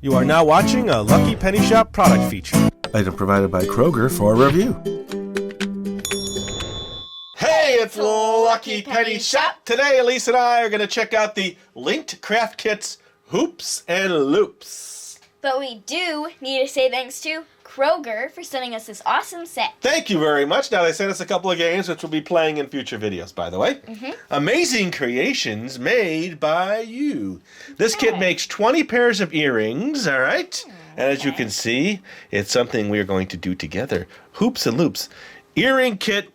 You are now watching a Lucky Penny Shop product feature. Item provided by Kroeger for review. Hey, it's Lucky Penny Shop. Today, Alyse and I are going to check out the Linkt Craft Kits Hoops and Loops. But we do need to say thanks to Kroeger for sending us this awesome set. Thank you very much. Now, they sent us a couple of games, which we'll be playing in future videos, by the way. Amazing creations made by you. This kit makes 20 pairs of earrings, all right? And as you can see, it's something we're going to do together. Hoops and Loops. Earring kit,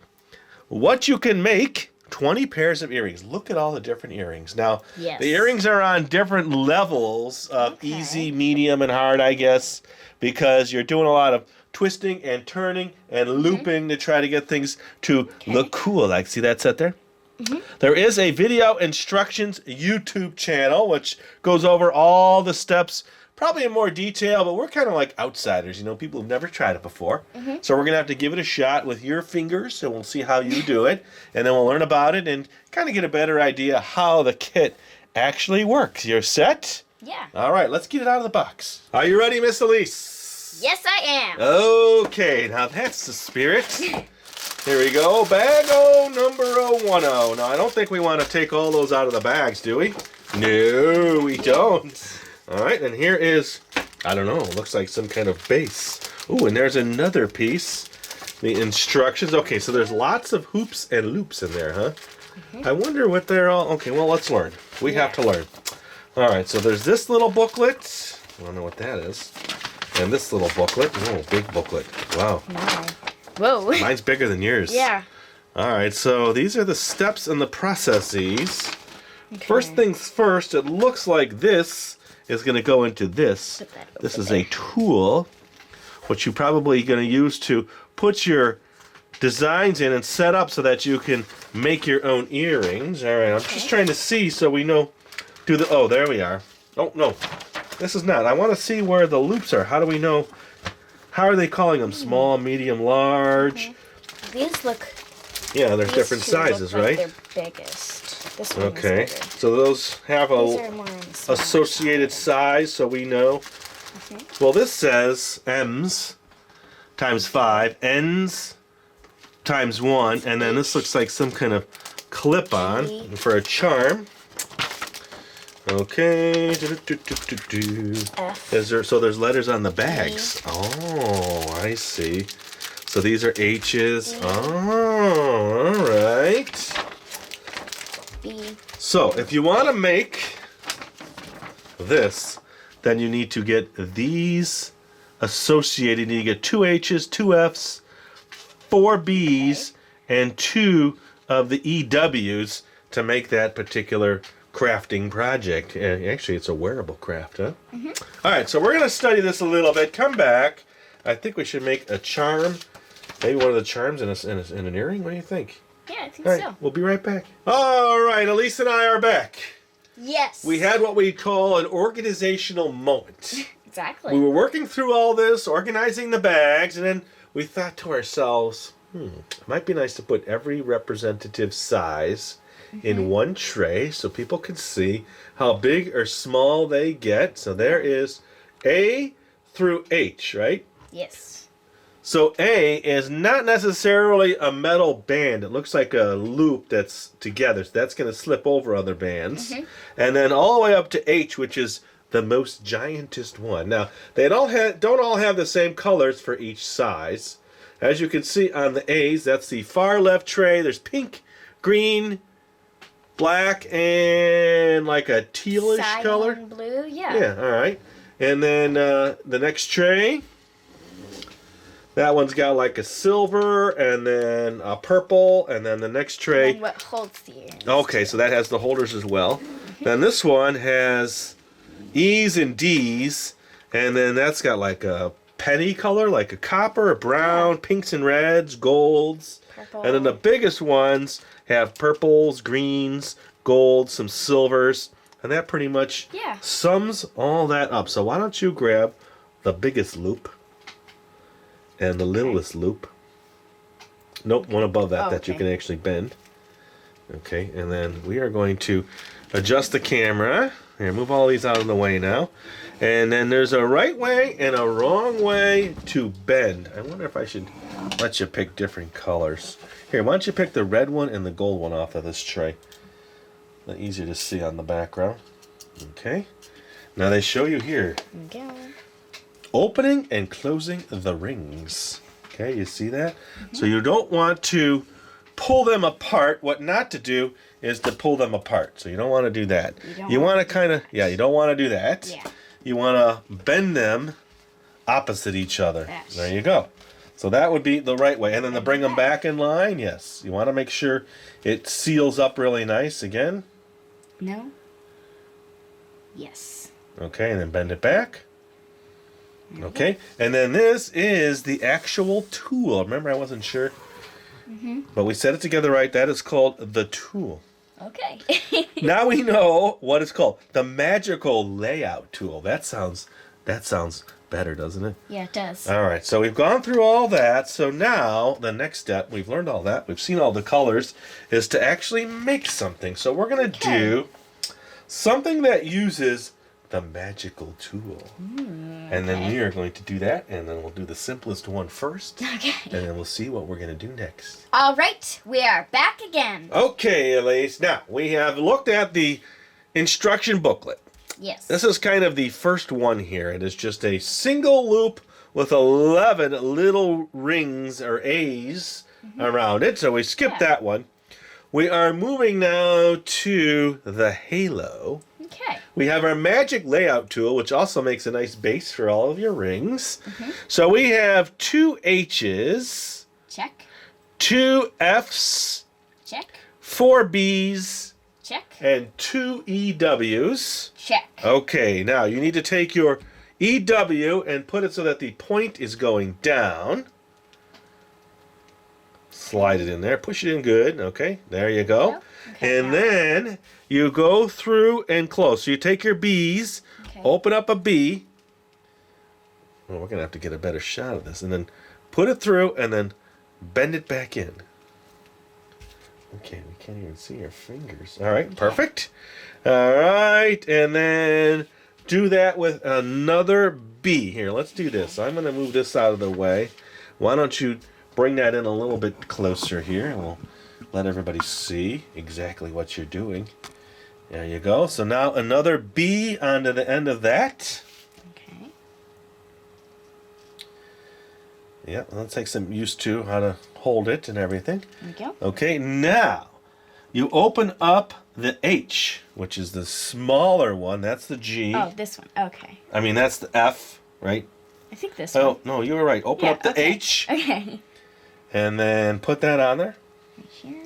what you can make. 20 pairs of earrings. Look at all the different earrings. Now, the earrings are on different levels of easy, medium, and hard, I guess, because you're doing a lot of twisting and turning and looping to try to get things to look cool. Like, see that set there? There is a video instructions YouTube channel which goes over all the steps, probably in more detail, but we're kind of like outsiders, you know, people who've never tried it before. So we're going to have to give it a shot with your fingers, and we'll see how you do it, and then we'll learn about it and kind of get a better idea how the kit actually works. You're set? Yeah. All right, let's get it out of the box. Are you ready, Miss Alyse? Yes, I am. Okay, now that's the spirit. Here we go, bag number 10. Now, I don't think we want to take all those out of the bags, do we? No, we don't. All right, and here is, I don't know, looks like some kind of base. Ooh, and there's another piece. The instructions. Okay, so there's lots of hoops and loops in there, huh? I wonder what they're all... Okay, well, let's learn. We have to learn. All right, so there's this little booklet. I don't know what that is. And this little booklet. Oh, big booklet. Wow. Whoa. Mine's bigger than yours. Yeah. All right, so these are the steps and the processes. First things first, it looks like this is going to go into this. This is a tool, which you're probably going to use to put your designs in and set up so that you can make your own earrings. All right, I'm just trying to see so we know. Oh, there we are. Oh, no. This is not. I want to see where the loops are. How do we know? How are they calling them? Small, medium, large? These look... Yeah, there's different sizes, look like right? They're biggest. This one is bigger. So those have These a are more on the smaller associated size, so we know. Well, this says M's times 5, N's times 1, and then this looks like some kind of clip-on for a charm. Okay. F. So there's letters on the bags. Oh, I see. So these are H's. Oh, all right. B. So if you want to make this, then you need to get these associated. You need to get 2 H's, 2 F's, 4 B's, and 2 of the EW's to make that particular crafting project. Actually, it's a wearable craft, huh? All right, so we're going to study this a little bit. Come back. I think we should make a charm. Maybe one of the charms in an earring. What do you think? Yeah, I think All right, so. we'll be right back. All right, Alyse and I are back. Yes. We had what we call an organizational moment. Exactly. We were working through all this, organizing the bags, and then we thought to ourselves, it might be nice to put every representative size in one tray so people can see how big or small they get. So there is A through H, right? Yes. So A is not necessarily a metal band. It looks like a loop that's together. So that's going to slip over other bands. And then all the way up to H, which is the most giantest one. Now, they don't all have the same colors for each size. As you can see on the A's, that's the far left tray. There's pink, green, black, and like a tealish Cyan color. Blue, yeah. Yeah, all right. And then the next tray, that one's got like a silver, and then a purple, and then the next tray. And what holds the earrings. Okay, so that has the holders as well. Then this one has E's and D's, and then that's got like a penny color, like a copper, a brown, pinks and reds, golds. Purple. And then the biggest ones have purples, greens, golds, some silvers, and that pretty much sums all that up. So why don't you grab the biggest loop and the littlest loop. Nope, one above that that you can actually bend. Okay, and then we are going to adjust the camera Here, move all these out of the way now. And then there's a right way and a wrong way to bend. I wonder if I should let you pick different colors. Here, why don't you pick the red one and the gold one off of this tray? A little easier to see on the background. Okay. Now they show you here. Okay. Opening and closing the rings. Okay, you see that? So you don't want to pull them apart. What not to do is to pull them apart. So you don't want to do that. You want to kind of, you don't want to do that. Yeah. You want to bend them opposite each other. Yes. There you go. So that would be the right way. And then to bring them back in line, yes. You want to make sure it seals up really nice again. No. Yes. Okay, and then bend it back. Okay, and then this is the actual tool. Remember, I wasn't sure. But we set it together right. That is called the tool. Okay. Now we know what it's called. The magical layout tool. That sounds better, doesn't it? Yeah, it does. All right, so we've gone through all that. So now the next step, we've learned all that. We've seen all the colors, is to actually make something. So we're going to do something that uses the magical tool. And then we are going to do that, and then we'll do the simplest one first. Okay. And then we'll see what we're going to do next. All right, we are back again. Okay, Alyse. Now, we have looked at the instruction booklet. Yes. This is kind of the first one here. It is just a single loop with 11 little rings or A's around it. So we skipped that one. We are moving now to the halo. Okay. We have our magic layout tool, which also makes a nice base for all of your rings. So we have 2 H's, Check. 2 F's, Check. 4 B's, Check. and 2 EW's. Check. Okay, now you need to take your EW and put it so that the point is going down. Slide it in there, push it in good. Okay, there you go. Okay, And then you go through and close. So you take your B's, open up a B. Well, we're going to have to get a better shot of this. And then put it through and then bend it back in. Okay, we can't even see your fingers. All right, perfect. All right, and then do that with another B. Here, let's do this. I'm going to move this out of the way. Why don't you bring that in a little bit closer here, and we'll let everybody see exactly what you're doing. There you go. So now another B onto the end of that. Okay. Yeah, that takes some used to how to hold it and everything. There we go. Okay, now you open up the H, which is the smaller one. That's the G. Oh, this one. Okay. I mean, that's the F, right? I think this Oh, one. no, you were right. Open up the okay. H. Okay. And then put that on there. Right here.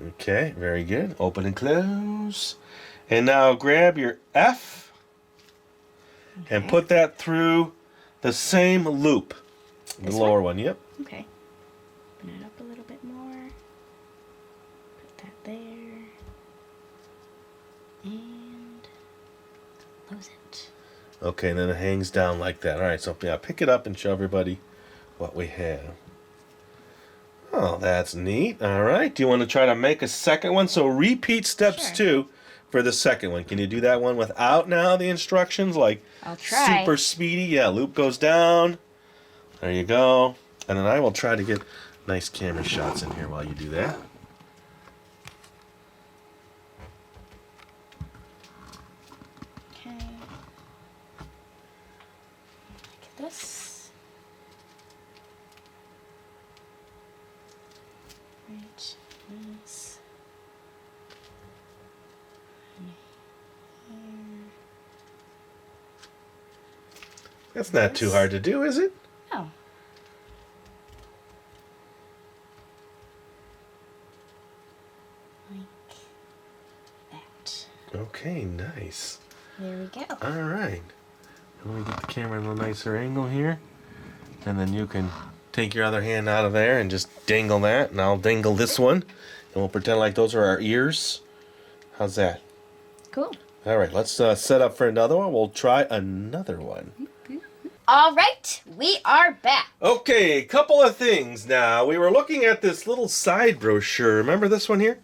Okay, very good. Open and close. And now grab your F and put that through the same loop. The lower one, yep. Okay. Open it up a little bit more. Put that there. And close it. Okay, and then it hangs down like that. All right, so yeah, pick it up and show everybody what we have. Oh, that's neat. All right. Do you want to try to make a second one? So repeat steps 2 for the second one. Can you do that one without now the instructions? Like I'll try. super speedy. Yeah, loop goes down. There you go. And then I will try to get nice camera shots in here while you do that. Okay. Like this. Right. This. And here. That's not too hard to do, is it? Oh. Like that. Okay, nice. There we go. All right. Let me get the camera in a nicer angle here. And then you can take your other hand out of there and just dangle that. And I'll dangle this one. And we'll pretend like those are our ears. How's that? Cool. All right, let's set up for another one. We'll try another one. All right, we are back. Okay, a couple of things now. We were looking at this little side brochure. Remember this one here?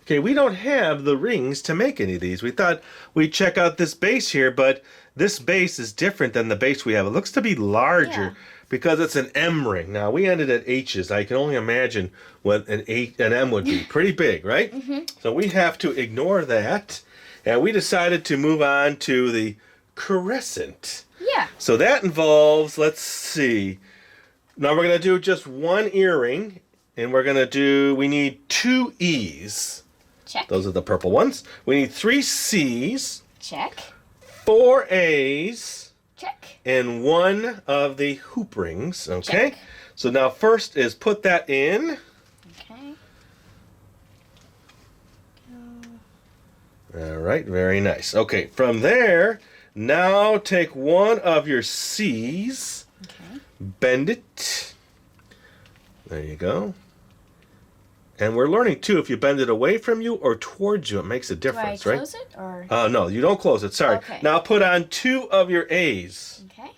Okay, we don't have the rings to make any of these. We thought we'd check out this base here, but this base is different than the base we have. It looks to be larger because it's an M ring. Now, we ended at H's. I can only imagine what an M would be. Pretty big, right? So we have to ignore that. And we decided to move on to the crescent. Yeah. So that involves, let's see. Now we're going to do just one earring. And we're going to do, we need 2 E's. Check. Those are the purple ones. We need 3 C's. Check. 4 A's. Check. And 1 of the hoop rings. Okay. Check. So now first is put that in. Okay. Go. All right. Very nice. Okay. From there, now take 1 of your C's. Okay. Bend it. There you go. And we're learning, too, if you bend it away from you or towards you, it makes a difference, Do I right? close it or? No, you don't close it. Sorry. Okay. Now put on 2 of your A's. Okay.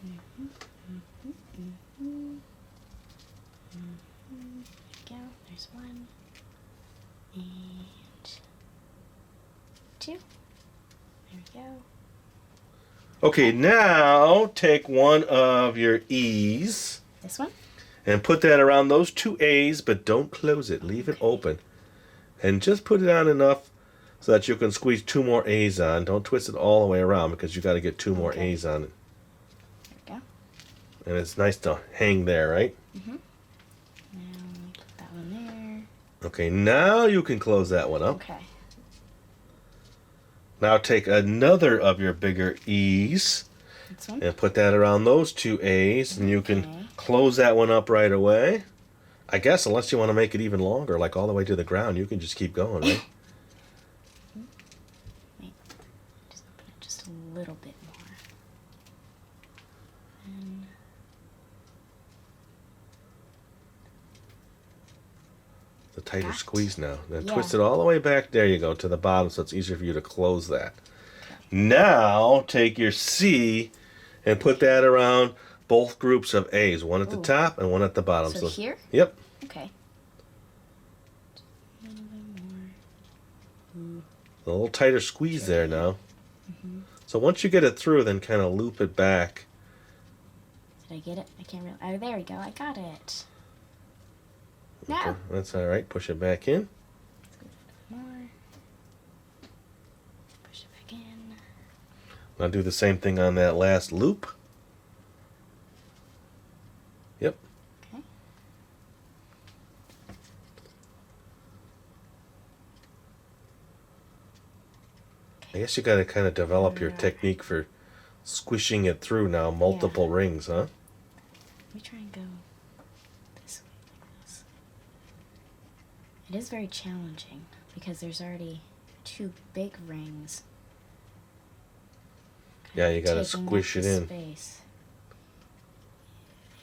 There we go. There's 1 and 2. There we go. Okay, now take 1 of your E's. This one? And put that around those 2 A's, but don't close it. Leave it open. And just put it on enough so that you can squeeze 2 more A's on. Don't twist it all the way around because you got to get 2 more A's on it. There we go. And it's nice to hang there, right? Mm-hmm. Now put that one there. Okay, now you can close that one up. Okay. Now take another of your bigger E's This one? and put that around those 2 A's, and you can close that one up right away. I guess unless you want to make it even longer, like all the way to the ground, you can just keep going, right? Wait. Just open it just a little bit more. And The tighter That. squeeze now. Then Yeah. twist it all the way back. There you go, to the bottom, so it's easier for you to close that. Now take your C and put that around both groups of A's, 1 at the Ooh. top and 1 at the bottom. so here? Yep. Okay. A little bit more. A little tighter squeeze there now. So once you get it through, then kind of loop it back. Did I get it? I can't really. Oh, there we go. I got it. Okay, Now. that's all right. Push it back in. More. Push it back in. Now do the same thing on that last loop. Yep. Okay. I guess you got to kind of develop your technique for squishing it through now, multiple rings, huh? Let me try and go this way like this. It is very challenging because there's already 2 big rings. Yeah, you got to taking up squish it the in. Space.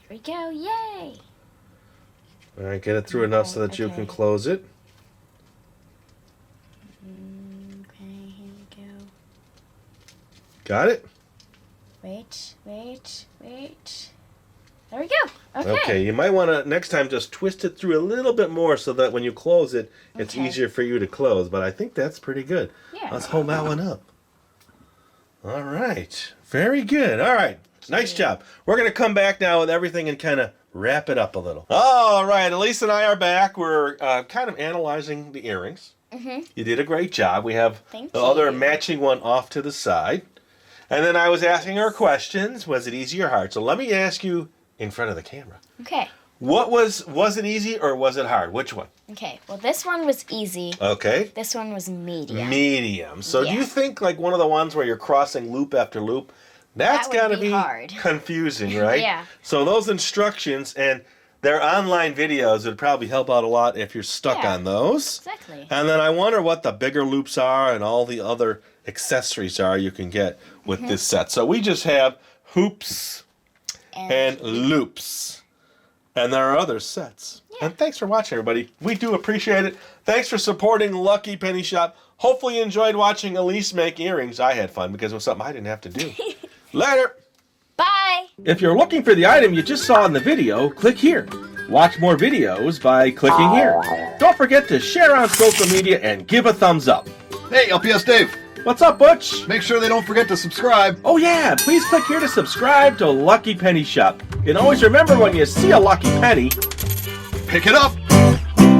Here we go! Yay! All right, get it through enough so that you can Okay. close it. Okay, here we go. Got it? Wait. There we go. Okay. Okay, you might want to, next time, just twist it through a little bit more so that when you close it, it's Okay. easier for you to close. But I think that's pretty good. Yeah. Let's hold that one up. All right. Very good. All right. Nice job. We're going to come back now with everything and kind of wrap it up a little. All right. Alyse and I are back. We're kind of analyzing the earrings. Mm-hmm. You did a great job. We have Thank the other you. matching one off to the side. And then I was asking her questions. Was it easy or hard? So let me ask you in front of the camera. Okay. What was it easy or was it hard? Which one? Okay. Well, this one was easy. Okay. This one was medium. Medium. So do Yeah. you think like one of the ones where you're crossing loop after loop, that's That would got to be be hard. confusing, right? Yeah. So those instructions and their online videos would probably help out a lot if you're stuck Yeah. on those. Exactly. And then I wonder what the bigger loops are and all the other accessories are you can get with Mm-hmm. this set. So we just have hoops and loops. And there are other sets. Yeah. And thanks for watching, everybody. We do appreciate it. Thanks for supporting Lucky Penny Shop. Hopefully you enjoyed watching Alyse make earrings. I had fun because it was something I didn't have to do. Later. Bye. If you're looking for the item you just saw in the video, click here. Watch more videos by clicking here. Don't forget to share on social media and give a thumbs up. Hey, LPS-Dave. What's up, Butch? Make sure they don't forget to subscribe. Oh yeah, please click here to subscribe to Lucky Penny Shop. And always remember, when you see a lucky penny, Pick it up.